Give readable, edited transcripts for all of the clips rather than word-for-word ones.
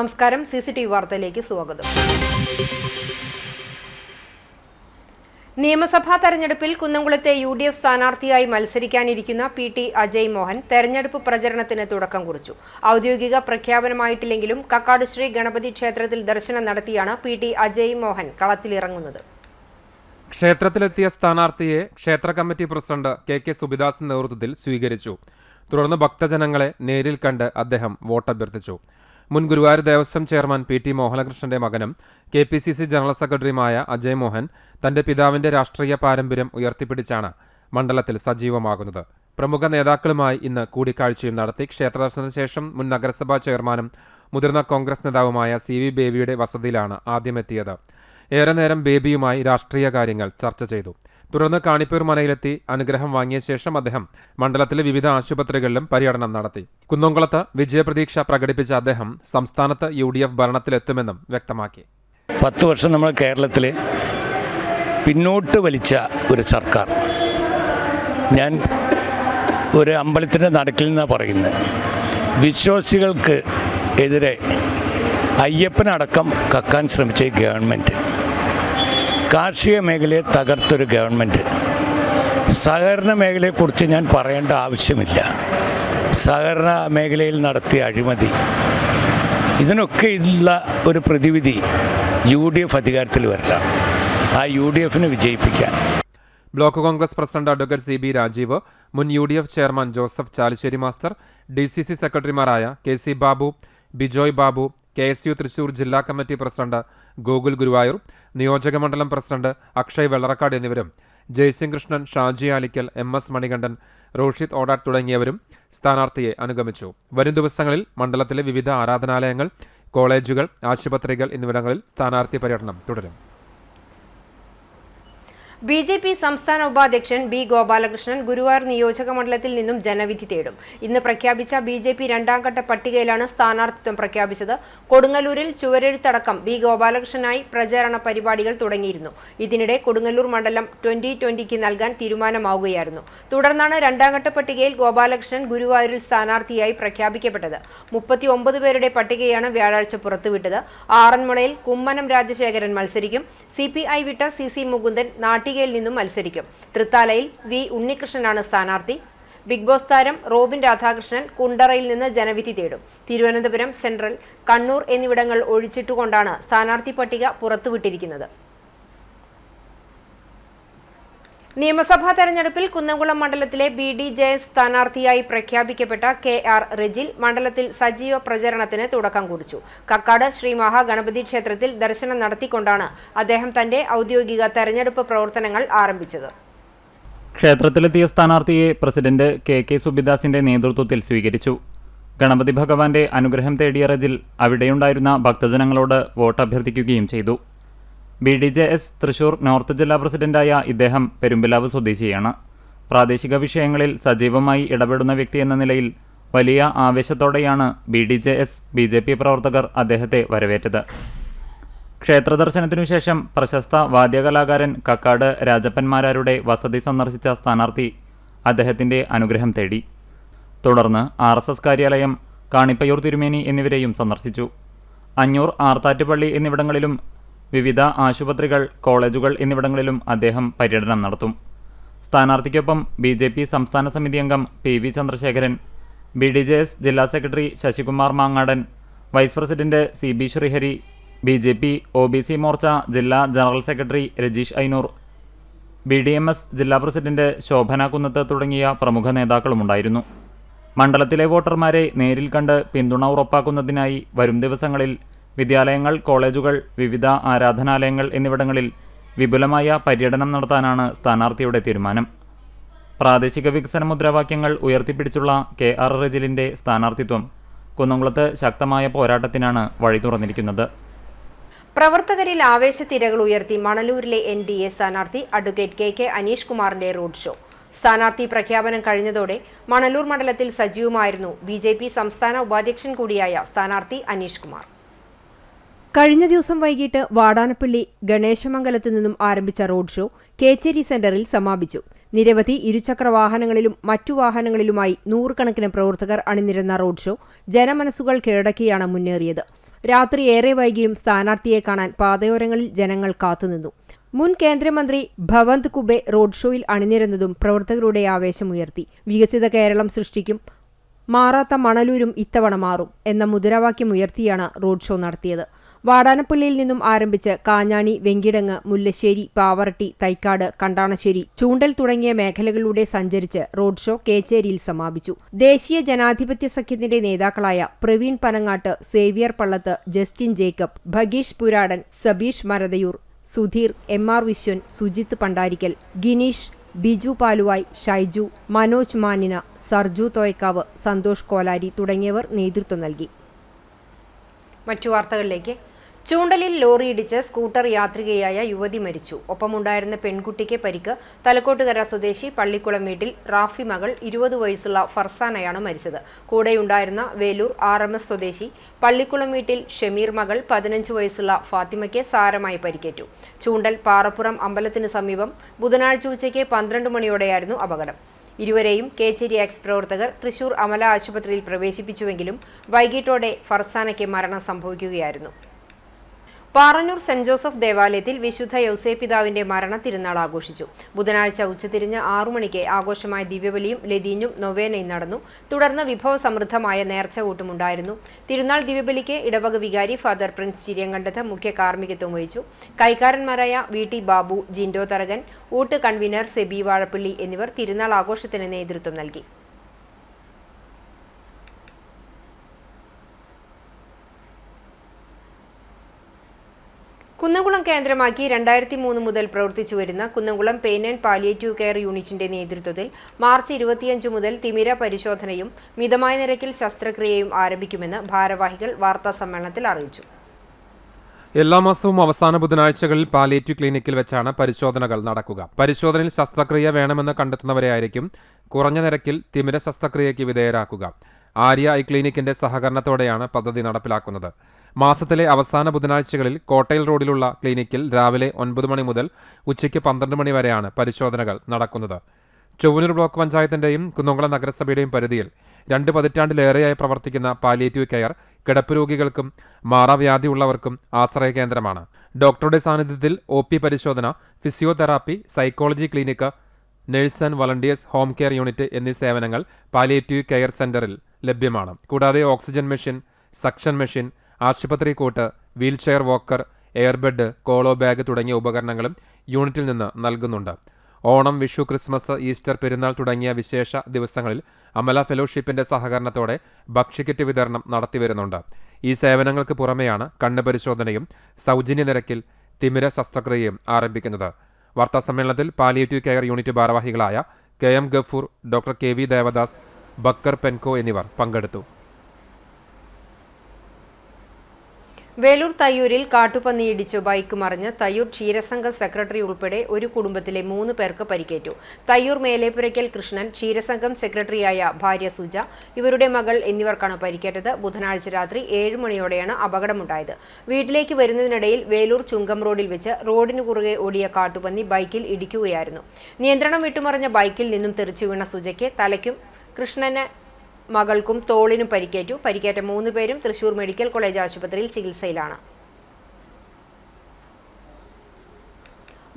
നമസ്കാരം, CCTV വാർത്തയിലേക്ക് സ്വാഗതം. നിയമസഭാ തെരഞ്ഞെടുപ്പിൽ കുന്നംകുളത്തെ UDF സ്ഥാനാർത്ഥിയായി മത്സരിക്കാനിരിക്കുന്ന PT അജയ് മോഹൻ തെരഞ്ഞെടുപ്പ് പ്രചരണത്തിന് തുടക്കം കുറിച്ചു. ഔദ്യോഗിക പ്രഖ്യാപനമായിട്ടില്ലെങ്കിലും കക്കാട് ശ്രീ ഗണപതി ക്ഷേത്രത്തിൽ ദർശനം നടത്തിയാണ് PT അജയ് മോഹൻ കളത്തിലിറങ്ങുന്നത്. ക്ഷേത്രത്തിലെത്തിയ സ്ഥാനാർത്ഥിയെ ക്ഷേത്ര കമ്മിറ്റി പ്രസിഡന്റ് KK സുബിദാസിന്റെ നേതൃത്വത്തിൽ സ്വീകരിച്ചു. തുടർന്ന് ഭക്തജനങ്ങളെ നേരിൽ കണ്ട് അദ്ദേഹം വോട്ടഭ്യർത്ഥിച്ചു. മുൻ ഗുരുവായൂർ ദേവസ്വം ചെയർമാൻ PT മോഹനകൃഷ്ണന്റെ മകനും KPCC ജനറൽ സെക്രട്ടറിയുമായ അജയ് മോഹൻ തന്റെ പിതാവിന്റെ രാഷ്ട്രീയ പാരമ്പര്യം ഉയർത്തിപ്പിടിച്ചാണ് മണ്ഡലത്തിൽ സജീവമാകുന്നത്. പ്രമുഖ നേതാക്കളുമായി ഇന്ന് കൂടിക്കാഴ്ചയും നടത്തി. ക്ഷേത്രദർശനത്തിന് ശേഷം മുൻ നഗരസഭാ ചെയർമാനും മുതിർന്ന കോൺഗ്രസ് നേതാവുമായ CV ബേബിയുടെ വസതിയിലാണ് ആദ്യമെത്തിയത്. ഏറെ നേരം ബേബിയുമായി രാഷ്ട്രീയ കാര്യങ്ങൾ ചർച്ച ചെയ്തു. തുടർന്ന് കാണിപ്പൂർ മനയിലെത്തി അനുഗ്രഹം വാങ്ങിയ ശേഷം അദ്ദേഹം മണ്ഡലത്തിലെ വിവിധ ആശുപത്രികളിലും പര്യടനം നടത്തി. കുന്നംകുളത്ത് വിജയപ്രതീക്ഷ പ്രകടിപ്പിച്ച അദ്ദേഹം സംസ്ഥാനത്ത് UDF ഭരണത്തിലെത്തുമെന്നും വ്യക്തമാക്കി. 10 വർഷം നമ്മൾ കേരളത്തിൽ പിന്നോട്ട് വലിച്ച ഒരു സർക്കാർ. ഞാൻ ഒരു അമ്പലത്തിൻ്റെ നടക്കിൽ നിന്നാണ് പറയുന്നത്. വിശ്വാസികൾക്ക് എതിരെ അയ്യപ്പനടക്കം കക്കാൻ ശ്രമിച്ച ഗവൺമെൻറ്, കാർഷിക മേഖലയെ തകർത്തൊരു ഗവൺമെൻറ്, സഹകരണ മേഖലയെക്കുറിച്ച് ഞാൻ പറയേണ്ട ആവശ്യമില്ല. സഹകരണ മേഖലയിൽ നടത്തിയ അഴിമതി, ഇതിനൊക്കെ ഉള്ള ഒരു പ്രതിവിധി UDF അധികാരത്തിൽ വരില്ല. ആ UDFനെ വിജയിപ്പിക്കാൻ block Congress president advocate CB Rajeev, മുൻ UDF chairman Joseph Chalissery master, DCC സെക്രട്ടറിമാരായ KC ബാബു, ബിജോയ് ബാബു, KSU തൃശൂർ ജില്ലാ കമ്മിറ്റി പ്രസിഡന്റ് ഗോകുൽ ഗുരുവായൂർ, നിയോജകമണ്ഡലം പ്രസിഡന്റ് അക്ഷയ് വെള്ളറക്കാട് എന്നിവരും ജയ്സിംഗ് കൃഷ്ണൻ, ഷാജി ആലിക്കൽ, MS മണികണ്ഠൻ, റോഷിത് ഓടാട്ട് തുടങ്ങിയവരും സ്ഥാനാർത്ഥിയെ അനുഗമിച്ചു. വരും ദിവസങ്ങളിൽ മണ്ഡലത്തിലെ വിവിധ ആരാധനാലയങ്ങൾ, കോളേജുകൾ, ആശുപത്രികൾ എന്നിവിടങ്ങളിൽ സ്ഥാനാർത്ഥി പര്യടനം തുടരും. BJP സംസ്ഥാന ഉപാധ്യക്ഷൻ B. ഗോപാലകൃഷ്ണൻ ഗുരുവായൂർ നിയോജക മണ്ഡലത്തിൽ നിന്നും ജനവിധി തേടും. ഇന്ന് പ്രഖ്യാപിച്ച BJP രണ്ടാംഘട്ട പട്ടികയിലാണ് സ്ഥാനാർത്ഥിത്വം പ്രഖ്യാപിച്ചത്. കൊടുങ്ങല്ലൂരിൽ ചുവരെഴുത്തടക്കം B. ഗോപാലകൃഷ്ണനായി പ്രചാരണ പരിപാടികൾ തുടങ്ങിയിരുന്നു. ഇതിനിടെ കൊടുങ്ങല്ലൂർ മണ്ഡലം 2020 നൽകാൻ തീരുമാനമാവുകയായിരുന്നു. തുടർന്നാണ് രണ്ടാംഘട്ട പട്ടികയിൽ ഗോപാലകൃഷ്ണൻ ഗുരുവായൂരിൽ സ്ഥാനാർത്ഥിയായി പ്രഖ്യാപിക്കപ്പെട്ടത്. 39 പേരുടെ പട്ടികയാണ് വ്യാഴാഴ്ച പുറത്തുവിട്ടത്. ആറന്മുളയിൽ കുമ്മനം രാജശേഖരൻ മത്സരിക്കും. CPI വിട്ട CC മുകുന്ദൻ നാട്ടികയിൽ നിന്നും മത്സരിക്കും. തൃത്താലയിൽ V. ഉണ്ണികൃഷ്ണനാണ് സ്ഥാനാർത്ഥി. ബിഗ് ബോസ് താരം റോബിൻ രാധാകൃഷ്ണൻ കുണ്ടറയിൽ നിന്ന് ജനവിധി തേടും. തിരുവനന്തപുരം, സെൻട്രൽ, കണ്ണൂർ എന്നിവിടങ്ങൾ ഒഴിച്ചിട്ടുകൊണ്ടാണ് സ്ഥാനാർത്ഥി പട്ടിക പുറത്തുവിട്ടിരിക്കുന്നത്. നിയമസഭാ തെരഞ്ഞെടുപ്പിൽ കുന്നംകുളം മണ്ഡലത്തിലെ BDJS സ്ഥാനാർത്ഥിയായി പ്രഖ്യാപിക്കപ്പെട്ട KR റെജിൽ മണ്ഡലത്തിൽ സജീവ പ്രചരണത്തിന് തുടക്കം കുറിച്ചു. കക്കാട് ശ്രീ മഹാഗണപതി ക്ഷേത്രത്തിൽ ദർശനം നടത്തിക്കൊണ്ടാണ് അദ്ദേഹം തന്റെ ഔദ്യോഗിക തെരഞ്ഞെടുപ്പ് പ്രവർത്തനങ്ങൾ ആരംഭിച്ചത്. ക്ഷേത്രത്തിലെത്തിയ സ്ഥാനാർത്ഥിയെ പ്രസിഡന്റ് KK സുബിദാസിന്റെ നേതൃത്വത്തിൽ സ്വീകരിച്ചു. ഗണപതി ഭഗവാന്റെ അനുഗ്രഹം തേടിയ റെജിൽ അവിടെയുണ്ടായിരുന്ന ഭക്തജനങ്ങളോട് വോട്ട് അഭ്യർത്ഥിക്കുകയും ചെയ്തു. BDJS തൃശൂർ നോർത്ത് ജില്ലാ പ്രസിഡന്റായ ഇദ്ദേഹം പെരുമ്പിലാവ് സ്വദേശിയാണ്. പ്രാദേശിക വിഷയങ്ങളിൽ സജീവമായി ഇടപെടുന്ന വ്യക്തി എന്ന നിലയിൽ വലിയ ആവേശത്തോടെയാണ് BDJS BJP പ്രവർത്തകർ അദ്ദേഹത്തെ വരവേറ്റത്. ക്ഷേത്രദർശനത്തിനു ശേഷം പ്രശസ്ത വാദ്യകലാകാരൻ കക്കാട് രാജപ്പന്മാരാരുടെ വസതി സന്ദർശിച്ച സ്ഥാനാർത്ഥി അദ്ദേഹത്തിന്റെ അനുഗ്രഹം തേടി. തുടർന്ന് RSS കാര്യാലയം, കാണിപ്പയ്യൂർ തിരുമേനി എന്നിവരെയും സന്ദർശിച്ചു. അഞ്ഞൂർ, ആർത്താറ്റുപള്ളി എന്നിവിടങ്ങളിലും വിവിധ ആശുപത്രികൾ, കോളേജുകൾ എന്നിവിടങ്ങളിലും അദ്ദേഹം പര്യടനം നടത്തും. സ്ഥാനാർത്ഥിക്കൊപ്പം BJP സംസ്ഥാന സമിതി അംഗം PV ചന്ദ്രശേഖരൻ, BDJS ജില്ലാ secretary Sasikumar Mangadan, vice president CB Sreehari, BJP OBC Morcha ജില്ലാ general secretary Rajeesh Ainoor, BDMS ജില്ലാ പ്രസിഡന്റ് ശോഭന കുന്നത്ത് തുടങ്ങിയ പ്രമുഖ നേതാക്കളുമുണ്ടായിരുന്നു. മണ്ഡലത്തിലെ വോട്ടർമാരെ നേരിൽ കണ്ട് പിന്തുണ ഉറപ്പാക്കുന്നതിനായി വരും ദിവസങ്ങളിൽ വിദ്യാലയങ്ങൾ, കോളേജുകൾ, വിവിധ ആരാധനാലയങ്ങൾ എന്നിവിടങ്ങളിൽ വിപുലമായ പര്യടനം നടത്താനാണ് സ്ഥാനാർത്ഥിയുടെ തീരുമാനം. പ്രാദേശിക വികസന മുദ്രാവാക്യങ്ങൾ ഉയർത്തിപ്പിടിച്ചുള്ള KR റെജിലിന്റെ സ്ഥാനാർത്ഥിത്വം കുന്നംകുളത്ത് ശക്തമായ പോരാട്ടത്തിനാണ് വഴി തുറന്നിരിക്കുന്നത്. പ്രവർത്തകരിൽ ആവേശത്തിരകൾ ഉയർത്തി മണലൂരിലെ NDA സ്ഥാനാർത്ഥി അഡ്വക്കേറ്റ് KK അനീഷ് കുമാറിന്റെ റോഡ് ഷോ. സ്ഥാനാർത്ഥി പ്രഖ്യാപനം കഴിഞ്ഞതോടെ മണലൂർ മണ്ഡലത്തിൽ സജീവമായിരുന്നു BJP സംസ്ഥാന ഉപാധ്യക്ഷൻ കൂടിയായ സ്ഥാനാർത്ഥി അനീഷ് കുമാർ. കഴിഞ്ഞ ദിവസം വൈകിട്ട് വാടാനപ്പള്ളി ഗണേശമംഗലത്ത് നിന്നും ആരംഭിച്ച റോഡ് ഷോ കേച്ചേരി സെന്ററിൽ സമാപിച്ചു. നിരവധി ഇരുചക്ര വാഹനങ്ങളിലും മറ്റു വാഹനങ്ങളിലുമായി നൂറുകണക്കിന് പ്രവർത്തകർ അണിനിരന്ന റോഡ് ഷോ ജനമനസ്സുകൾ കീഴടക്കിയാണ് മുന്നേറിയത്. രാത്രി ഏറെ വൈകിയും സ്ഥാനാർത്ഥിയെ കാണാൻ പാതയോരങ്ങളിൽ ജനങ്ങൾ കാത്തുനിന്നു. മുൻ കേന്ദ്രമന്ത്രി ഭവന്ത് കുബെ റോഡ് ഷോയിൽ അണിനിരന്നതും പ്രവർത്തകരുടെ ആവേശമുയർത്തി. വികസിത കേരളം സൃഷ്ടിക്കും, മാറാത്ത മണലൂരും ഇത്തവണ മാറും എന്ന മുദ്രാവാക്യമുയർത്തിയാണ് റോഡ് ഷോ നടത്തിയത്. വാടാനപ്പള്ളിയിൽ നിന്നും ആരംഭിച്ച് കാഞ്ഞാണി, വെങ്കിടങ്ങ്, മുല്ലശ്ശേരി, പാവറട്ടി, തൈക്കാട്, കണ്ടാണശ്ശേരി, ചൂണ്ടൽ തുടങ്ങിയ മേഖലകളിലൂടെ സഞ്ചരിച്ച് റോഡ് ഷോ കേച്ചേരിയിൽ സമാപിച്ചു. ദേശീയ ജനാധിപത്യ സഖ്യത്തിന്റെ നേതാക്കളായ Praveen Panangattu, Xavier Pallath, Justin Jacob, Bhageesh Puradan, Sabeesh മരതയൂർ, Sudheer, എം.ആർ. Viswan, Sujith Pandarikkal, Gineesh, Biju Paluvai, Shaiju, Manoj മാനിന, Sarju Thoyakkavu, Santhosh കോലാരി തുടങ്ങിയവർ നേതൃത്വം നൽകി. മറ്റു വാർത്തകളിലേക്ക്. ചൂണ്ടലിൽ ലോറിയിടിച്ച് സ്കൂട്ടർ യാത്രികയായ യുവതി മരിച്ചു. ഒപ്പമുണ്ടായിരുന്ന പെൺകുട്ടിക്ക് പരിക്ക്. തലക്കോട്ടുകര സ്വദേശി പള്ളിക്കുളം വീട്ടിൽ റാഫി മകൾ 20 വയസ്സുള്ള ഫർസാനയാണ് മരിച്ചത്. കൂടെയുണ്ടായിരുന്ന വേലൂർ RMS സ്വദേശി പള്ളിക്കുളം വീട്ടിൽ ഷമീർ മകൾ 15 വയസ്സുള്ള ഫാത്തിമയ്ക്ക് സാരമായി പരിക്കേറ്റു. ചൂണ്ടൽ പാറപ്പുറം അമ്പലത്തിന് സമീപം ബുധനാഴ്ച ഉച്ചയ്ക്ക് 12 മണിയോടെയായിരുന്നു അപകടം. ഇരുവരെയും കേച്ചേരി എക്സ് പ്രവർത്തകർ തൃശൂർ അമല ആശുപത്രിയിൽ പ്രവേശിപ്പിച്ചുവെങ്കിലും വൈകിട്ടോടെ ഫർസാനയ്ക്ക് മരണം സംഭവിക്കുകയായിരുന്നു. പാറന്നൂർ സെന്റ് ജോസഫ് ദേവാലയത്തിൽ വിശുദ്ധ യൗസേപ്പിതാവിന്റെ മരണ തിരുനാൾ ആഘോഷിച്ചു. ബുധനാഴ്ച ഉച്ചതിരിഞ്ഞ് 6 മണിക്ക് ആഘോഷമായ ദിവ്യബലിയും ലതീഞ്ഞും നൊവേനയും നടന്നു. തുടർന്ന് വിഭവസമൃദ്ധമായ നേർച്ചകൂട്ടുമുണ്ടായിരുന്നു. തിരുനാൾ ദിവ്യബലിക്ക് ഇടവക വികാരി ഫാദർ പ്രിൻസ് ചിരിയങ്കണ്ടത്ത് മുഖ്യ കാർമ്മികത്വം വഹിച്ചു. കൈക്കാരന്മാരായ VT ബാബു, ജിൻഡോ തരകൻ, ഊട്ട് കൺവീനർ സെബി വാഴപ്പള്ളി എന്നിവർ തിരുനാൾ ആഘോഷത്തിന് നേതൃത്വം നൽകി. കുന്നംകുളം കേന്ദ്രമാക്കി 2003 മുതൽ പ്രവർത്തിച്ചു വരുന്ന Kunnamkulam pain and palliative care യൂണിറ്റിന്റെ നേതൃത്വത്തിൽ മാർച്ച് 25 മുതൽ തിമിര പരിശോധനയും മിതമായ നിരക്കിൽ ശസ്ത്രക്രിയയും ആരംഭിക്കുമെന്ന് ഭാരവാഹികൾ വാർത്താസമ്മേളനത്തിൽ അറിയിച്ചു. എല്ലാ മാസവും അവസാന ബുധനാഴ്ചകളിൽ പാലിയേറ്റീവ് ക്ലിനിക്കിൽ വെച്ചാണ് പരിശോധനകൾ നടക്കുക. പരിശോധനയിൽ ശസ്ത്രക്രിയ വേണമെന്ന് കണ്ടെത്തുന്നവരെയായിരിക്കും കുറഞ്ഞ നിരക്കിൽ തിമിര ശസ്ത്രക്രിയയ്ക്ക് വിധേയരാക്കുക. ആര്യ ഐ ക്ലിനിക്കിന്റെ സഹകരണത്തോടെയാണ് പദ്ധതി നടപ്പിലാക്കുന്നത്. മാസത്തിലെ അവസാന ബുധനാഴ്ചകളിൽ കോട്ടയിൽ റോഡിലുള്ള ക്ലിനിക്കിൽ രാവിലെ 9 മണി മുതൽ ഉച്ചയ്ക്ക് 12 മണി വരെയാണ് പരിശോധനകൾ നടക്കുന്നത്. ചൊവ്വനൂർ ബ്ലോക്ക് പഞ്ചായത്തിന്റെയും കുന്നംകുളം നഗരസഭയുടെയും പരിധിയിൽ 2 പതിറ്റാണ്ടിലേറെയായി പ്രവർത്തിക്കുന്ന പാലിയേറ്റീവ് കെയർ കിടപ്പ് രോഗികൾക്കും മാറാവ്യാധിയുള്ളവർക്കും ആശ്രയ കേന്ദ്രമാണ്. ഡോക്ടറുടെ സാന്നിധ്യത്തിൽ OP പരിശോധന, physiotherapy, psychology clinic, nurse and volunteers, home care unit എന്നീ സേവനങ്ങൾ പാലിയേറ്റീവ് കെയർ സെന്ററിൽ ലഭ്യമാണ്. കൂടാതെ ഓക്സിജൻ മെഷീൻ, സക്ഷൻ മെഷീൻ, ആശുപത്രി കൂട്ട്, വീൽചെയർ വാക്കർ, എയർബെഡ്, കോളോ ബാഗ് തുടങ്ങിയ ഉപകരണങ്ങളും യൂണിറ്റിൽ നിന്ന് നൽകുന്നുണ്ട്. ഓണം, വിഷു, ക്രിസ്മസ്, ഈസ്റ്റർ, പെരുന്നാൾ തുടങ്ങിയ വിശേഷ ദിവസങ്ങളിൽ അമല ഫെലോഷിപ്പിന്റെ സഹകരണത്തോടെ ഭക്ഷ്യക്കിറ്റ് വിതരണം നടത്തിവരുന്നുണ്ട്. ഈ സേവനങ്ങൾക്ക് പുറമെയാണ് കണ്ണ് പരിശോധനയും സൗജന്യ നിരക്കിൽ തിമിര ശസ്ത്രക്രിയയും ആരംഭിക്കുന്നത്. വാർത്താസമ്മേളനത്തിൽ പാലിയേറ്റീവ് കെയർ യൂണിറ്റ് ഭാരവാഹികളായ KM Gafoor, doctor KV Devadas, Bakkar Penco എന്നിവർ പങ്കെടുത്തു. വേലൂർ തയ്യൂരിൽ കാട്ടുപന്നിയിടിച്ചു ബൈക്ക് മറിഞ്ഞ് തയ്യൂർ ക്ഷീരസംഘം സെക്രട്ടറി ഉൾപ്പെടെ ഒരു കുടുംബത്തിലെ 3 പേർക്ക് പരിക്കേറ്റു. തയ്യൂർ മേലേപ്പുരയ്ക്കൽ കൃഷ്ണൻ, ക്ഷീരസംഘം സെക്രട്ടറിയായ ഭാര്യ സുജ, ഇവരുടെ മകൾ എന്നിവർക്കാണ് പരിക്കേറ്റത്. ബുധനാഴ്ച രാത്രി 7 മണിയോടെയാണ് അപകടമുണ്ടായത്. വീട്ടിലേക്ക് വരുന്നതിനിടയിൽ വേലൂർ ചുങ്കം റോഡിൽ വെച്ച് റോഡിനു കുറുകെ ഓടിയ കാട്ടുപന്നി ബൈക്കിൽ ഇടിക്കുകയായിരുന്നു. നിയന്ത്രണം വിട്ടുമറിഞ്ഞ ബൈക്കിൽ നിന്നും തെറിച്ചു വീണ സുജയ്ക്ക് തലയ്ക്കും കൃഷ്ണന് മകൾക്കും തോളിനും പരിക്കേറ്റു. പരിക്കേറ്റ 3 പേരും തൃശൂർ മെഡിക്കൽ കോളേജ് ആശുപത്രിയിൽ ചികിത്സയിലാണ്.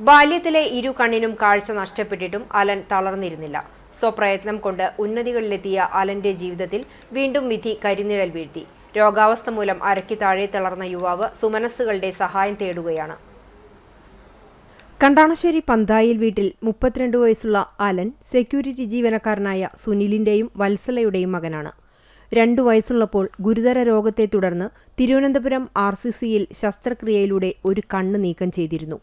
ബാല്യത്തിലെ ഇരു കണ്ണിനും കാഴ്ച നഷ്ടപ്പെട്ടിട്ടും അലൻ തളർന്നിരുന്നില്ല. സ്വപ്രയത്നം കൊണ്ട് ഉന്നതികളിലെത്തിയ അലന്റെ ജീവിതത്തിൽ വീണ്ടും വിധി കരിനിഴൽ വീഴ്ത്തി. രോഗാവസ്ഥ മൂലം അരയ്ക്ക് താഴെ തളർന്ന യുവാവ് സുമനസ്സുകളുടെ സഹായം തേടുകയാണ്. കണ്ടാണശ്ശേരി പന്തായിൽ വീട്ടിൽ 32 വയസ്സുള്ള അലൻ സെക്യൂരിറ്റി ജീവനക്കാരനായ സുനിലിന്റെയും വത്സലയുടെയും മകനാണ്. 2 വയസ്സുള്ളപ്പോൾ ഗുരുതര രോഗത്തെ തുടർന്ന് തിരുവനന്തപുരം RCCയിൽ ശസ്ത്രക്രിയയിലൂടെ ഒരു കണ്ണ് നീക്കം ചെയ്തിരുന്നു.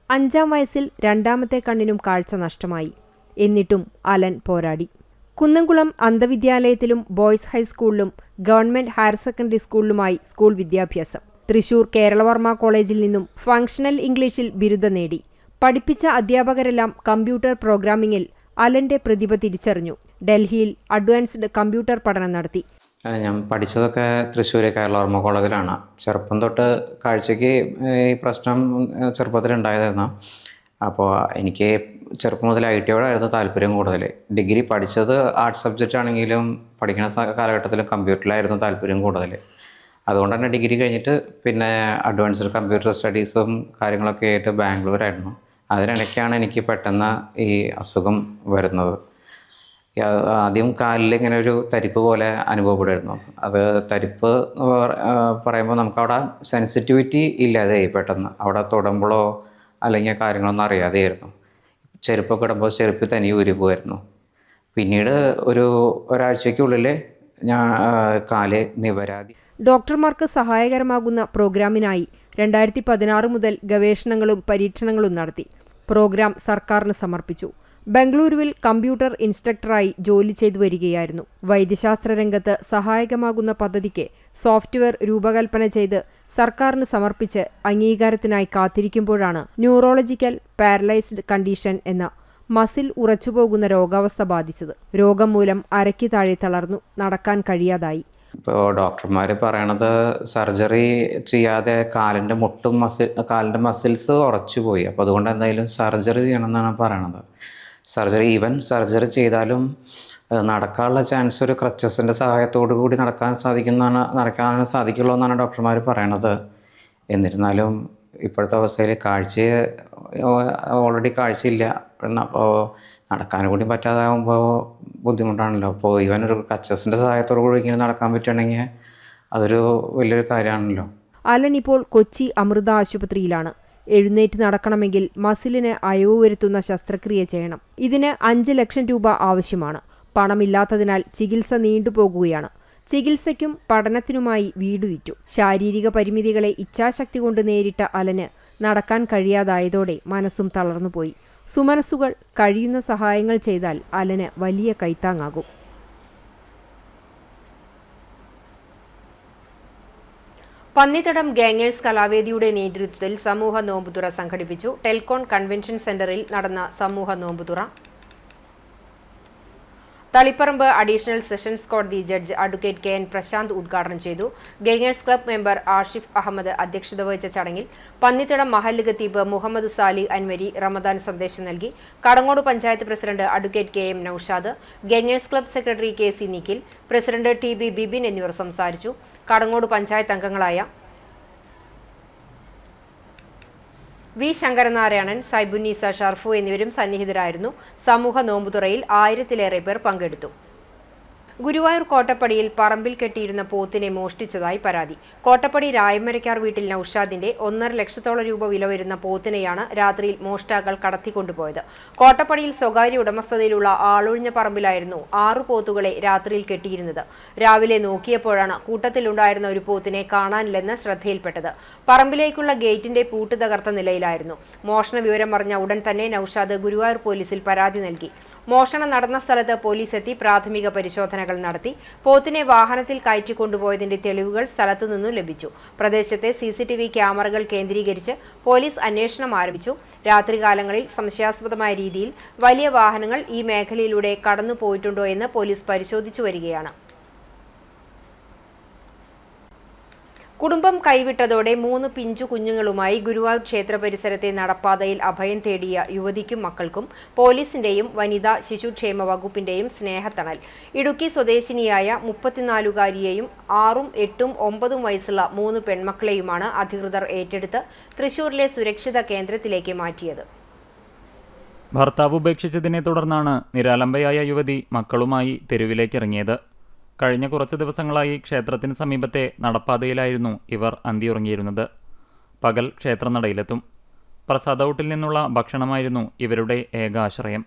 5-ാം വയസ്സിൽ രണ്ടാമത്തെ കണ്ണിനും കാഴ്ച നഷ്ടമായി. എന്നിട്ടും അലൻ പോരാടി. Kunnamkulam അന്ധവിദ്യാലയത്തിലും boys ഹൈസ്കൂളിലും government higher secondary സ്കൂളിലുമായി school വിദ്യാഭ്യാസം. തൃശൂർ കേരളവർമ്മ കോളേജിൽ നിന്നും ഫങ്ഷണൽ ഇംഗ്ലീഷിൽ ബിരുദം നേടി. പഠിപ്പിച്ച അധ്യാപകരെല്ലാം കമ്പ്യൂട്ടർ പ്രോഗ്രാമിംഗിൽ അലന്റെ പ്രതിഭ തിരിച്ചറിഞ്ഞു. ഡൽഹിയിൽ അഡ്വാൻസ്ഡ് കമ്പ്യൂട്ടർ പഠനം നടത്തി. ഞാൻ പഠിച്ചതൊക്കെ തൃശ്ശൂർ കേരളവർമ്മ കോളേജിലാണ്. ചെറുപ്പം തൊട്ട് കാഴ്ചയ്ക്ക് ഈ പ്രശ്നം ചെറുപ്പത്തിലുണ്ടായതായിരുന്നു. അപ്പോൾ എനിക്ക് ചെറുപ്പം മുതൽ IT-യോടായിരുന്നു താല്പര്യം കൂടുതൽ. ഡിഗ്രി പഠിച്ചത് ആർട്സ് സബ്ജക്റ്റ് ആണെങ്കിലും പഠിക്കുന്ന കാലഘട്ടത്തിൽ കമ്പ്യൂട്ടറിലായിരുന്നു താല്പര്യം കൂടുതൽ. അതുകൊണ്ട് തന്നെ ഡിഗ്രി കഴിഞ്ഞിട്ട് പിന്നെ അഡ്വാൻസ്ഡ് കമ്പ്യൂട്ടർ സ്റ്റഡീസും കാര്യങ്ങളൊക്കെ ആയിട്ട് ബാംഗ്ലൂരായിരുന്നു. അതിനിടയ്ക്കാണ് എനിക്ക് പെട്ടെന്ന് ഈ അസുഖം വരുന്നത്. ആദ്യം കാലിൽ ഇങ്ങനെ ഒരു തരിപ്പ് പോലെ അനുഭവപ്പെടുമായിരുന്നു. അത് തരിപ്പ് പറയുമ്പോൾ നമുക്കവിടെ സെൻസിറ്റിവിറ്റി ഇല്ലാതെയായി. പെട്ടെന്ന് അവിടെ തൊടുമ്പോഴോ അല്ലെങ്കിൽ കാര്യങ്ങളൊന്നും അറിയാതെയായിരുന്നു. ചെരുപ്പൊക്കെ ഇടുമ്പോൾ ചെരുപ്പ് തനിയെ ഊരി പോകുമായിരുന്നു. പിന്നീട് ഒരാഴ്ചയ്ക്കുള്ളിൽ ഞാൻ കാല് നിവരാതി. ഡോക്ടർമാർക്ക് സഹായകരമാകുന്ന പ്രോഗ്രാമിനായി 2016 മുതൽ ഗവേഷണങ്ങളും പരീക്ഷണങ്ങളും നടത്തി. പ്രോഗ്രാം സർക്കാരിന് സമർപ്പിച്ചു. ബംഗളൂരുവിൽ കമ്പ്യൂട്ടർ ഇൻസ്ട്രക്ടറായി ജോലി ചെയ്തു വരികയായിരുന്നു. വൈദ്യശാസ്ത്ര രംഗത്ത് സഹായകമാകുന്ന പദ്ധതിക്ക് സോഫ്റ്റ്വെയർ രൂപകൽപ്പന ചെയ്ത് സർക്കാരിന് സമർപ്പിച്ച് അംഗീകാരത്തിനായി കാത്തിരിക്കുമ്പോഴാണ് ന്യൂറോളജിക്കൽ പാരലൈസ്ഡ് കണ്ടീഷൻ എന്ന മസിൽ ഉറച്ചുപോകുന്ന രോഗാവസ്ഥ ബാധിച്ചത്. രോഗം മൂലം അരയ്ക്ക് താഴെ തളർന്നു നടക്കാൻ കഴിയാതായി. ഇപ്പോൾ ഡോക്ടർമാർ പറയണത് സർജറി ചെയ്യാതെ കാലിൻ്റെ മസിൽസ് ഉറച്ചു പോയി. അപ്പോൾ അതുകൊണ്ട് എന്തായാലും സർജറി ചെയ്യണമെന്നാണ് പറയണത്. സർജറി ചെയ്താലും നടക്കാനുള്ള ചാൻസ് ഒരു ക്രച്ചസിൻ്റെ സഹായത്തോടു കൂടി നടക്കാൻ സാധിക്കുള്ളൂ എന്നാണ് ഡോക്ടർമാർ പറയണത്. എന്നിരുന്നാലും ഇപ്പോഴത്തെ അവസ്ഥയിൽ ഓൾറെഡി കാഴ്ചയില്ല. അപ്പോൾ നടക്കാൻ കൂടി പറ്റാതാകുമ്പോൾ ബുദ്ധിമുട്ടാണല്ലോ. അപ്പോൾ ഒരു ക്രച്ചസിൻ്റെ സഹായത്തോടു കൂടി ഇങ്ങനെ നടക്കാൻ പറ്റുകയാണെങ്കിൽ അതൊരു വലിയൊരു കാര്യമാണല്ലോ. അലൻ ഇപ്പോൾ കൊച്ചി അമൃത ആശുപത്രിയിലാണ്. എഴുന്നേറ്റ് നടക്കണമെങ്കിൽ മസിലിന് അയവ് വരുത്തുന്ന ശസ്ത്രക്രിയ ചെയ്യണം. ഇതിന് 5 ലക്ഷം രൂപ ആവശ്യമാണ്. പണമില്ലാത്തതിനാൽ ചികിത്സ നീണ്ടുപോകുകയാണ്. ചികിത്സയ്ക്കും പഠനത്തിനുമായി വീട് വിറ്റു. ശാരീരിക പരിമിതികളെ ഇച്ഛാശക്തി കൊണ്ട് നേരിട്ട അലന് നടക്കാൻ കഴിയാതായതോടെ മനസ്സും തളർന്നുപോയി. സുമനസ്സുകൾ കഴിയുന്ന സഹായങ്ങൾ ചെയ്താൽ അലന് വലിയ കൈത്താങ്ങാകും. പന്നിത്തടം ഗാങ്ങേഴ്സ് കലാവേദിയുടെ നേതൃത്വത്തിൽ സമൂഹ നോമ്പുതുറ സംഘടിപ്പിച്ചു. ടെൽകോൺ കൺവെൻഷൻ സെന്ററിൽ നടന്ന സമൂഹ നോമ്പുതുറ തളിപ്പറമ്പ് അഡീഷണൽ സെഷൻസ് കോടതി judge advocate K N Prashanth ഉദ്ഘാടനം ചെയ്തു. Gangers club member Ashif Ahmed അധ്യക്ഷത വഹിച്ച ചടങ്ങിൽ പന്നിത്തടം മഹല്ല് ഖത്തീബ് മുഹമ്മദ് സാലി അൻവരി റമദാൻ സന്ദേശം നൽകി. Kadangode panchayat president advocate K M Naushad, ഗാങ്ങേഴ്സ് club secretary K C Nikhil, president T B Bibin എന്നിവർ സംസാരിച്ചു. കടങ്ങോട് പഞ്ചായത്ത് അംഗങ്ങളായ വി ശങ്കരനാരായണൻ, സൈബുന്നീസ, ഷർഫു എന്നിവരും സന്നിഹിതരായിരുന്നു. സമൂഹ നോമ്പുതുറയിൽ 1000-ലേറെ പേർ പങ്കെടുത്തു. ഗുരുവായൂർ കോട്ടപ്പടിയിൽ പറമ്പിൽ കെട്ടിയിരുന്ന പോത്തിനെ മോഷ്ടിച്ചതായി പരാതി. കോട്ടപ്പടി രായമരക്കാർ വീട്ടിൽ നൌഷാദിന്റെ 1.5 ലക്ഷത്തോളം രൂപ വില വരുന്ന പോത്തിനെയാണ് രാത്രിയിൽ മോഷ്ടാക്കൾ കടത്തിക്കൊണ്ടുപോയത്. കോട്ടപ്പടിയിൽ സ്വകാര്യ ഉടമസ്ഥതയിലുള്ള ആളൊഴിഞ്ഞ പറമ്പിലായിരുന്നു 6 പോത്തുകളെ രാത്രിയിൽ കെട്ടിയിരുന്നത്. രാവിലെ നോക്കിയപ്പോഴാണ് കൂട്ടത്തിലുണ്ടായിരുന്ന ഒരു പോത്തിനെ കാണാനില്ലെന്ന് ശ്രദ്ധയിൽപ്പെട്ടത്. പറമ്പിലേക്കുള്ള ഗേറ്റിന്റെ പൂട്ട് തകർത്ത നിലയിലായിരുന്നു. മോഷണ വിവരം അറിഞ്ഞ ഉടൻ തന്നെ നൌഷാദ് ഗുരുവായൂർ പോലീസിൽ പരാതി നൽകി. മോഷണം നടന്ന സ്ഥലത്ത് പോലീസ് എത്തി പ്രാഥമിക പരിശോധനകൾ നടത്തി. പോത്തിനെ വാഹനത്തിൽ കയറ്റിക്കൊണ്ടുപോയതിന്റെ തെളിവുകൾ സ്ഥലത്തു നിന്നും ലഭിച്ചു. പ്രദേശത്തെ CCTV ക്യാമറകൾ കേന്ദ്രീകരിച്ച് പോലീസ് അന്വേഷണം ആരംഭിച്ചു. രാത്രികാലങ്ങളിൽ സംശയാസ്പദമായ രീതിയിൽ വലിയ വാഹനങ്ങൾ ഈ മേഖലയിലൂടെ കടന്നുപോയിട്ടുണ്ടോ എന്ന് പോലീസ് പരിശോധിച്ചു വരികയാണ്. കുടുംബം കൈവിട്ടതോടെ 3 പിഞ്ചു കുഞ്ഞുങ്ങളുമായി ഗുരുവായൂർ ക്ഷേത്ര പരിസരത്തെ നടപ്പാതയിൽ അഭയം തേടിയ യുവതിക്കും മക്കൾക്കും പോലീസിന്റെയും വനിതാ ശിശുക്ഷേമ വകുപ്പിന്റെയും സ്നേഹത്തണൽ. ഇടുക്കി സ്വദേശിനിയായ 34-കാരിയെയും 6, 8, 9 വയസ്സുള്ള 3 പെൺമക്കളെയുമാണ് അധികൃതർ ഏറ്റെടുത്ത് തൃശൂരിലെ സുരക്ഷിത കേന്ദ്രത്തിലേക്ക് മാറ്റിയത്. ഭർത്താവ് ഉപേക്ഷിച്ചതിനെ തുടർന്നാണ് നിരാലംബയായ യുവതി മക്കളുമായി തെരുവിലേക്കിറങ്ങിയത്. കഴിഞ്ഞ കുറച്ച് ദിവസങ്ങളായി ക്ഷേത്രത്തിന് സമീപത്തെ നടപ്പാതയിലായിരുന്നു ഇവർ അന്തിയുറങ്ങിയിരുന്നത്. പകൽ ക്ഷേത്രനടയിലെത്തും. പ്രസാദൌട്ടിൽ നിന്നുള്ള ഭക്ഷണമായിരുന്നു ഇവരുടെ ഏക ആശ്രയം.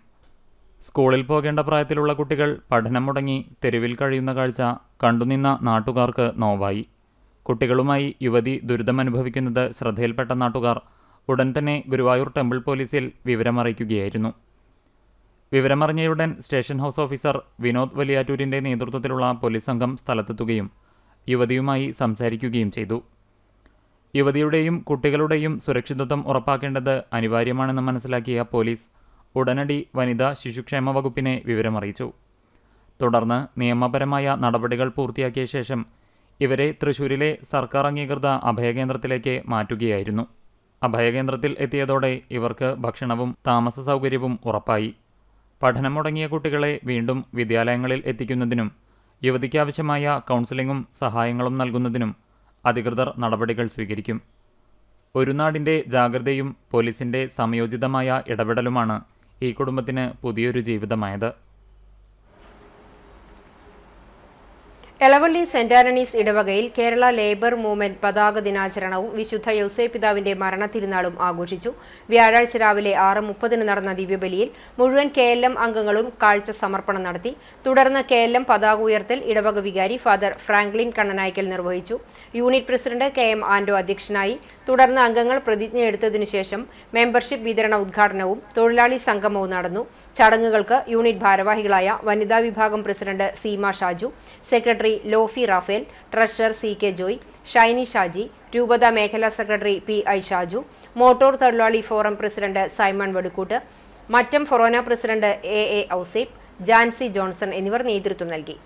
സ്കൂളിൽ പോകേണ്ട പ്രായത്തിലുള്ള കുട്ടികൾ പഠനം മുടങ്ങി തെരുവിൽ കഴിയുന്ന കാഴ്ച കണ്ടുനിന്ന നാട്ടുകാർക്ക് നോവായി. കുട്ടികളുമായി യുവതി ദുരിതമനുഭവിക്കുന്നത് ശ്രദ്ധയിൽപ്പെട്ട നാട്ടുകാർ ഉടൻ തന്നെ ഗുരുവായൂർ ടെമ്പിൾ പോലീസിൽ വിവരമറിയിക്കുകയായിരുന്നു. വിവരമറിഞ്ഞയുടൻ സ്റ്റേഷൻ ഹൗസ് ഓഫീസർ വിനോദ് വലിയാറ്റൂരിൻ്റെ നേതൃത്വത്തിലുള്ള പോലീസ് സംഘം സ്ഥലത്തെത്തുകയും യുവതിയുമായി സംസാരിക്കുകയും ചെയ്തു. യുവതിയുടെയും കുട്ടികളുടെയും സുരക്ഷിതത്വം ഉറപ്പാക്കേണ്ടത് അനിവാര്യമാണെന്ന് മനസ്സിലാക്കിയ പോലീസ് ഉടനടി വനിതാ ശിശുക്ഷേമ വകുപ്പിനെ വിവരമറിയിച്ചു. തുടർന്ന് നിയമപരമായ നടപടികൾ പൂർത്തിയാക്കിയ ശേഷം ഇവരെ തൃശൂരിലെ സർക്കാർ അംഗീകൃത അഭയകേന്ദ്രത്തിലേക്ക് മാറ്റുകയായിരുന്നു. അഭയകേന്ദ്രത്തിൽ എത്തിയതോടെ ഇവർക്ക് ഭക്ഷണവും താമസ സൗകര്യവും ഉറപ്പായി. പഠനം മുടങ്ങിയ കുട്ടികളെ വീണ്ടും വിദ്യാലയങ്ങളിൽ എത്തിക്കുന്നതിനും യുവതിക്കാവശ്യമായ കൗൺസിലിങ്ങും സഹായങ്ങളും നൽകുന്നതിനും അധികൃതർ നടപടികൾ സ്വീകരിക്കും. ഒരു നാടിൻ്റെ ജാഗ്രതയും പോലീസിൻ്റെ സംയോജിതമായ ഇടപെടലുമാണ് ഈ കുടുംബത്തിന് പുതിയൊരു ജീവിതമായത്. എളവള്ളി സെന്റ് ആന്റണീസ് ഇടവകയിൽ കേരള ലേബർ മൂവ്മെന്റ് പതാക ദിനാചരണവും വിശുദ്ധ യൗസേപ്പിതാവിന്റെ മരണത്തിരുനാളും ആഘോഷിച്ചു. വ്യാഴാഴ്ച രാവിലെ 6:30 നടന്ന ദിവ്യബലിയിൽ മുഴുവൻ KLM അംഗങ്ങളും കാഴ്ച സമർപ്പണം നടത്തി. തുടർന്ന് KLM പതാക ഉയർത്തൽ ഇടവക വികാരി ഫാദർ ഫ്രാങ്ക്ലിൻ കണ്ണനായ്ക്കൽ നിർവഹിച്ചു. യൂണിറ്റ് പ്രസിഡന്റ് KM ആൻഡോ അധ്യക്ഷനായി. തുടർന്ന് അംഗങ്ങൾ പ്രതിജ്ഞയെടുത്തതിനു ശേഷം മെമ്പർഷിപ്പ് വിതരണ ഉദ്ഘാടനവും തൊഴിലാളി സംഗമവും നടന്നു. ചടങ്ങുകൾക്ക് യൂണിറ്റ് ഭാരവാഹികളായ വനിതാ വിഭാഗം president Seema Shaju, secretary lo-fi Rafale, treasurer CK Joy, Shiny Shaji, രൂപത മേഖലാ സെക്രട്ടറി PI ഷാജു, മോട്ടോർ തൊഴിലാളി ഫോറം പ്രസിഡന്റ് സൈമൺ വടുക്കൂട്ട്, മറ്റം ഫൊറോന president AA Ouseph, Jancy Johnson എന്നിവർ നേതൃത്വം നൽകി.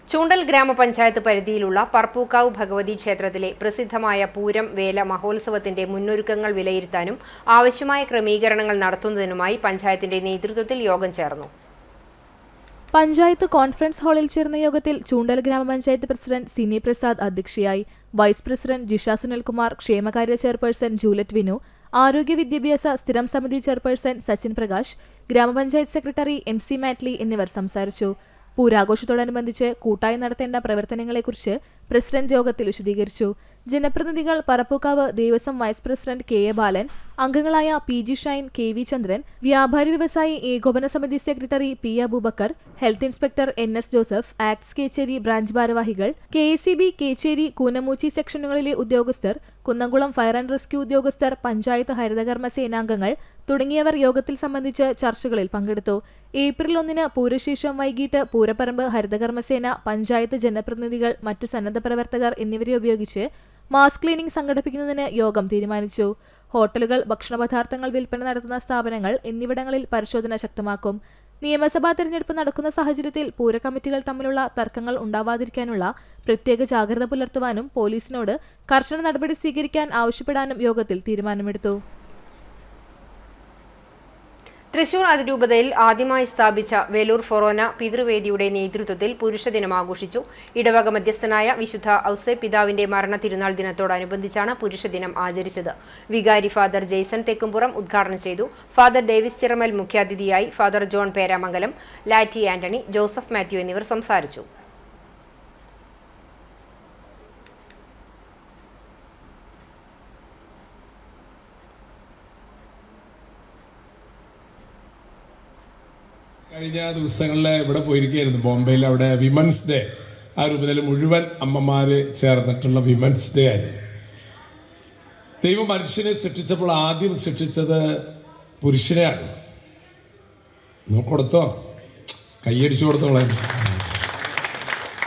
ചൂണ്ടൽ ഗ്രാമപഞ്ചായത്ത് പരിധിയിലുള്ള പറപ്പൂക്കാവ് ഭഗവതി ക്ഷേത്രത്തിലെ പ്രസിദ്ധമായ പൂരം വേല മഹോത്സവത്തിന്റെ മുന്നൊരുക്കങ്ങൾ വിലയിരുത്താനും ആവശ്യമായ ക്രമീകരണങ്ങൾ നടത്തുന്നതിനുമായി പഞ്ചായത്തിന്റെ നേതൃത്വത്തിൽ യോഗം ചേർന്നു. പഞ്ചായത്ത് കോൺഫറൻസ് ഹാളിൽ ചേർന്ന യോഗത്തിൽ ചൂണ്ടൽ ഗ്രാമപഞ്ചായത്ത് പ്രസിഡന്റ് സിനി പ്രസാദ് അധ്യക്ഷയായി. വൈസ് പ്രസിഡന്റ് ജിഷ സുനിൽകുമാർ, ക്ഷേമകാര്യ ചെയർപേഴ്സൺ ജൂലറ്റ് വിനു, ആരോഗ്യ വിദ്യാഭ്യാസ സ്ഥിരം സമിതി ചെയർപേഴ്സൺ സച്ചിൻ പ്രകാശ്, ഗ്രാമപഞ്ചായത്ത് സെക്രട്ടറി MC മാറ്റ്ലി എന്നിവർ സംസാരിച്ചു. പൂരാഘോഷത്തോടനുബന്ധിച്ച് കൂട്ടായി നടത്തേണ്ട പ്രവർത്തനങ്ങളെക്കുറിച്ച് പ്രസിഡന്റ് യോഗത്തിൽ വിശദീകരിച്ചു. ജനപ്രതിനിധികൾ Parappukkavu Devaswom vice president KA Balan, അംഗങ്ങളായ PG ഷൈൻ, KV ചന്ദ്രൻ, വ്യാപാരി വ്യവസായി ഏകോപന സമിതി secretary P Aboobacker, health inspector NS Joseph, acts Kecheri branch ഭാരവാഹികൾ, KACB കേച്ചേരി കൂനമൂച്ചി സെക്ഷനുകളിലെ ഉദ്യോഗസ്ഥർ, കുന്നംകുളം ഫയർ ആൻഡ് റെസ്ക്യൂ ഉദ്യോഗസ്ഥർ, പഞ്ചായത്ത് ഹരിതകർമ്മ സേനാംഗങ്ങൾ തുടങ്ങിയവർ യോഗത്തിൽ സംബന്ധിച്ച് ചർച്ചകളിൽ പങ്കെടുത്തു. ഏപ്രിൽ 1 പൂരശേഷം വൈകിട്ട് പൂരപ്പറമ്പ് ഹരിതകർമ്മസേന, പഞ്ചായത്ത് ജനപ്രതിനിധികൾ, മറ്റു സന്നദ്ധ പ്രവർത്തകർ എന്നിവരെ ഉപയോഗിച്ച് മാസ് ക്ലീനിംഗ് സംഘടിപ്പിക്കുന്നതിന് യോഗം തീരുമാനിച്ചു. ഹോട്ടലുകൾ, ഭക്ഷണപദാർത്ഥങ്ങൾ വിൽപ്പന നടത്തുന്ന സ്ഥാപനങ്ങൾ എന്നിവിടങ്ങളിൽ പരിശോധന ശക്തമാക്കും. നിയമസഭാ തെരഞ്ഞെടുപ്പ് നടക്കുന്ന സാഹചര്യത്തിൽ പൂരകമ്മിറ്റികൾ തമ്മിലുള്ള തർക്കങ്ങൾ ഉണ്ടാവാതിരിക്കാനുള്ള പ്രത്യേക ജാഗ്രത പുലർത്തുവാനും പോലീസിനോട് കർശന നടപടി സ്വീകരിക്കാൻ ആവശ്യപ്പെടാനും യോഗത്തിൽ തീരുമാനമെടുത്തു. തൃശൂർ അതിരൂപതയിൽ ആദ്യമായി സ്ഥാപിച്ച വേലൂർ ഫൊറോന പിതൃവേദിയുടെ നേതൃത്വത്തിൽ പുരുഷദിനം ആഘോഷിച്ചു. ഇടവക മധ്യസ്ഥനായ വിശുദ്ധ ഔസേപ്പിതാവിന്റെ മരണ തിരുനാൾ ദിനത്തോടനുബന്ധിച്ചാണ് പുരുഷദിനം ആചരിച്ചത്. വികാരി ഫാദർ ജെയ്സൺ തെക്കുംപുറം ഉദ്ഘാടനം ചെയ്തു. ഫാദർ ഡേവിസ് ചിറമൽ മുഖ്യാതിഥിയായി. Father John Peramangalam, ലാറ്റി Antony, Joseph Mathew എന്നിവർ സംസാരിച്ചു. കഴിഞ്ഞ ദിവസങ്ങളിൽ ഇവിടെ പോയിരിക്കുകയായിരുന്നു, ബോംബെയിൽ. അവിടെ വിമൻസ് ഡേ, ആ രൂപത്തിൽ മുഴുവൻ അമ്മമാർ ചേർന്നിട്ടുള്ള വിമൻസ് ഡേ ആയിരുന്നു. ദൈവം മനുഷ്യനെ സൃഷ്ടിച്ചപ്പോൾ ആദ്യം സൃഷ്ടിച്ചത് പുരുഷനെയാണ്. കൊടുത്തോ, കൈയടിച്ചു കൊടുത്തോളാം.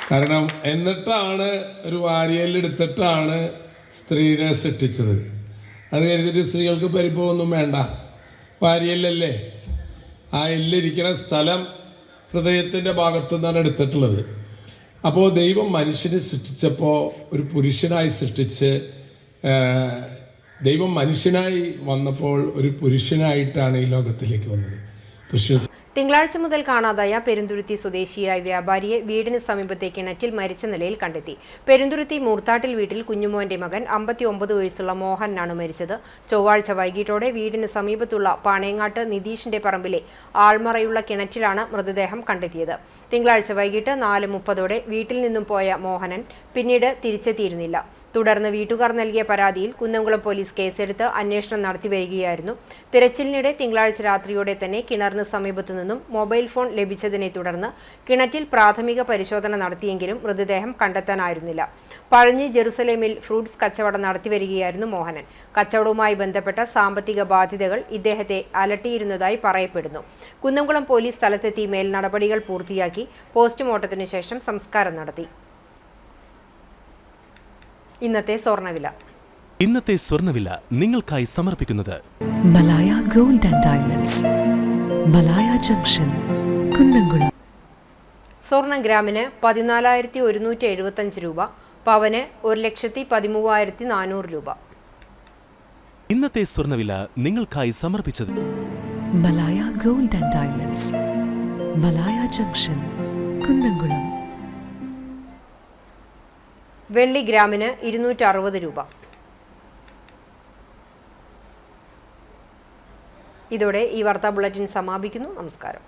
കാരണം എന്നിട്ടാണ് ഒരു വാരിയലെടുത്തിട്ടാണ് സ്ത്രീനെ സൃഷ്ടിച്ചത്. അത് കരുതിയിട്ട് സ്ത്രീകൾക്ക് പരിഭവമൊന്നും വേണ്ട, വാരിയലല്ലേ. ആ എല്ലിരിക്കുന്ന സ്ഥലം ഹൃദയത്തിൻ്റെ ഭാഗത്തു നിന്നാണ് എടുത്തിട്ടുള്ളത്. അപ്പോൾ ദൈവം മനുഷ്യനെ സൃഷ്ടിച്ചപ്പോൾ ഒരു പുരുഷനായി സൃഷ്ടിച്ച്, ദൈവം മനുഷ്യനായി വന്നപ്പോൾ ഒരു പുരുഷനായിട്ടാണ് ഈ ലോകത്തിലേക്ക് വന്നത്. തിങ്കളാഴ്ച മുതൽ കാണാതായ പെരുന്തുരുത്തി സ്വദേശിയായ വ്യാപാരിയെ വീടിന് സമീപത്തെ കിണറ്റിൽ മരിച്ച നിലയിൽ കണ്ടെത്തി. പെരുന്തുരുത്തി മൂർത്താട്ടിൽ വീട്ടിൽ കുഞ്ഞുമോന്റെ മകൻ 59 വയസ്സുള്ള മോഹനാണ് മരിച്ചത്. ചൊവ്വാഴ്ച വൈകിട്ടോടെ വീടിന് സമീപത്തുള്ള പാണേങ്ങാട്ട് നിതീഷിന്റെ പറമ്പിലെ ആൾമറയുള്ള കിണറ്റിലാണ് മൃതദേഹം കണ്ടെത്തിയത്. തിങ്കളാഴ്ച വൈകിട്ട് 4:30 വീട്ടിൽ നിന്നും പോയ മോഹനൻ പിന്നീട് തിരിച്ചെത്തിയിരുന്നില്ല. തുടർന്ന് വീട്ടുകാർ നൽകിയ പരാതിയിൽ കുന്നംകുളം പോലീസ് കേസെടുത്ത് അന്വേഷണം നടത്തിവരികയായിരുന്നു. തിരച്ചിലിനിടെ തിങ്കളാഴ്ച രാത്രിയോടെ തന്നെ കിണറിന് സമീപത്തു നിന്നും മൊബൈൽ ഫോൺ ലഭിച്ചതിനെ തുടർന്ന് കിണറ്റിൽ പ്രാഥമിക പരിശോധന നടത്തിയെങ്കിലും മൃതദേഹം കണ്ടെത്താനായിരുന്നില്ല. പഴഞ്ഞി ജെറുസലേമിൽ ഫ്രൂട്ട്സ് കച്ചവടം നടത്തിവരികയായിരുന്നു മോഹനൻ. കച്ചവടവുമായി ബന്ധപ്പെട്ട സാമ്പത്തിക ബാധ്യതകൾ ഇദ്ദേഹത്തെ അലട്ടിയിരുന്നതായി പറയപ്പെടുന്നു. കുന്നംകുളം പോലീസ് സ്ഥലത്തെത്തി മേൽ നടപടികൾ പൂർത്തിയാക്കി പോസ്റ്റ്മോർട്ടത്തിനു ശേഷം സംസ്കാരം നടത്തി. ഇന്നത്തെ സ്വർണ്ണവില നിങ്ങൾക്കായി സമർപ്പിക്കുന്നത് Malaya gold and diamonds, Malaya junction, Kunnamkulam. സ്വർണ്ണ ഗ്രാമിന് 14,175 രൂപ, പവന് 1,13,400 രൂപ. ഇന്നത്തെ സ്വർണ്ണവില നിങ്ങൾക്കായി സമർപ്പിച്ചത് Malaya gold and diamonds, Malaya junction, Kunnamkulam. വെള്ളി ഗ്രാമിന് 260 രൂപ. ഇതോടെ ഈ വാർത്താ ബുള്ളറ്റിൻ സമാപിക്കുന്നു. നമസ്കാരം.